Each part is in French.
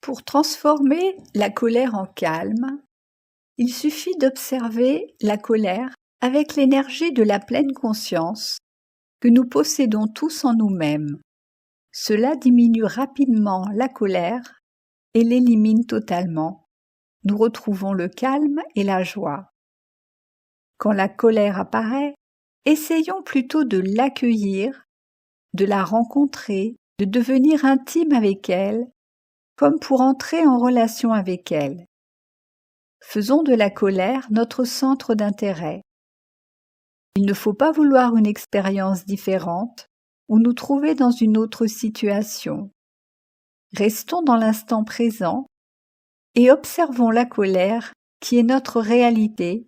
Pour transformer la colère en calme, il suffit d'observer la colère avec l'énergie de la pleine conscience que nous possédons tous en nous-mêmes. Cela diminue rapidement la colère et l'élimine totalement. Nous retrouvons le calme et la joie. Quand la colère apparaît, essayons plutôt de l'accueillir, de la rencontrer, de devenir intime avec elle, comme pour entrer en relation avec elle. Faisons de la colère notre centre d'intérêt. Il ne faut pas vouloir une expérience différente ou nous trouver dans une autre situation. Restons dans l'instant présent et observons la colère qui est notre réalité.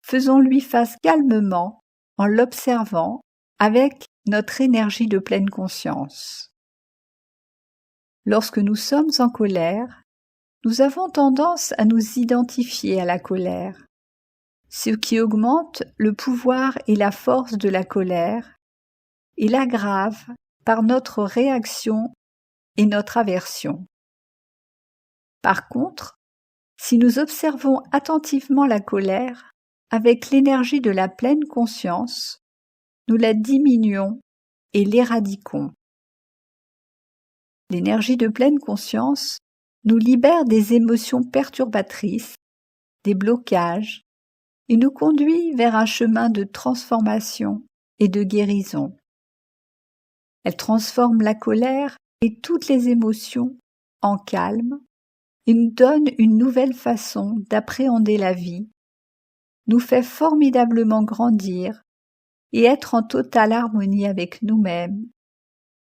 Faisons-lui face calmement en l'observant avec notre énergie de pleine conscience. Lorsque nous sommes en colère, nous avons tendance à nous identifier à la colère, ce qui augmente le pouvoir et la force de la colère et l'aggrave par notre réaction et notre aversion. Par contre, si nous observons attentivement la colère avec l'énergie de la pleine conscience, nous la diminuons et l'éradiquons. L'énergie de pleine conscience nous libère des émotions perturbatrices, des blocages, et nous conduit vers un chemin de transformation et de guérison. Elle transforme la colère et toutes les émotions en calme et nous donne une nouvelle façon d'appréhender la vie, nous fait formidablement grandir et être en totale harmonie avec nous-mêmes,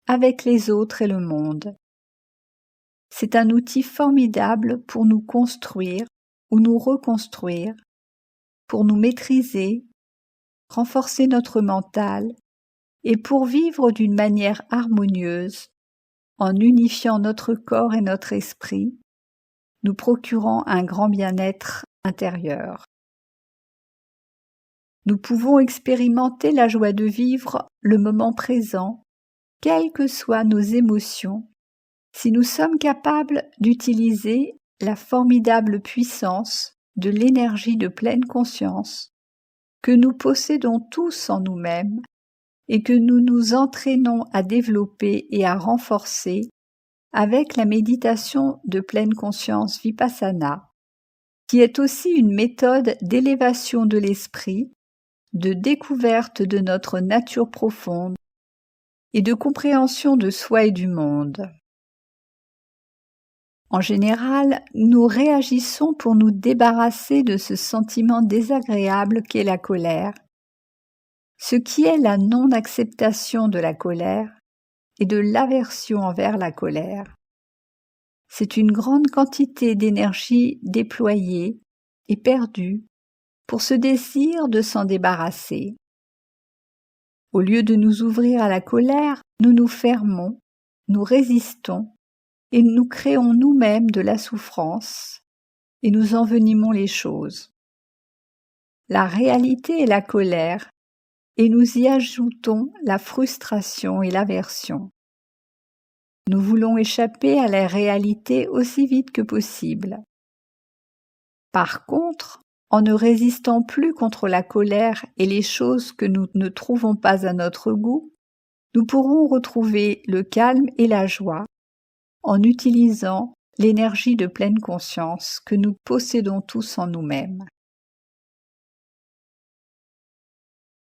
avec les autres et le monde. C'est un outil formidable pour nous construire ou nous reconstruire, pour nous maîtriser, renforcer notre mental et pour vivre d'une manière harmonieuse, en unifiant notre corps et notre esprit, nous procurant un grand bien-être intérieur. Nous pouvons expérimenter la joie de vivre le moment présent, quelles que soient nos émotions, si nous sommes capables d'utiliser la formidable puissance de l'énergie de pleine conscience que nous possédons tous en nous-mêmes et que nous nous entraînons à développer et à renforcer avec la méditation de pleine conscience Vipassana, qui est aussi une méthode d'élévation de l'esprit, de découverte de notre nature profonde et de compréhension de soi et du monde. En général, nous réagissons pour nous débarrasser de ce sentiment désagréable qu'est la colère, ce qui est la non-acceptation de la colère et de l'aversion envers la colère. C'est une grande quantité d'énergie déployée et perdue pour ce désir de s'en débarrasser. Au lieu de nous ouvrir à la colère, nous nous fermons, nous résistons et nous créons nous-mêmes de la souffrance et nous envenimons les choses. La réalité est la colère et nous y ajoutons la frustration et l'aversion. Nous voulons échapper à la réalité aussi vite que possible. Par contre, en ne résistant plus contre la colère et les choses que nous ne trouvons pas à notre goût, nous pourrons retrouver le calme et la joie en utilisant l'énergie de pleine conscience que nous possédons tous en nous-mêmes.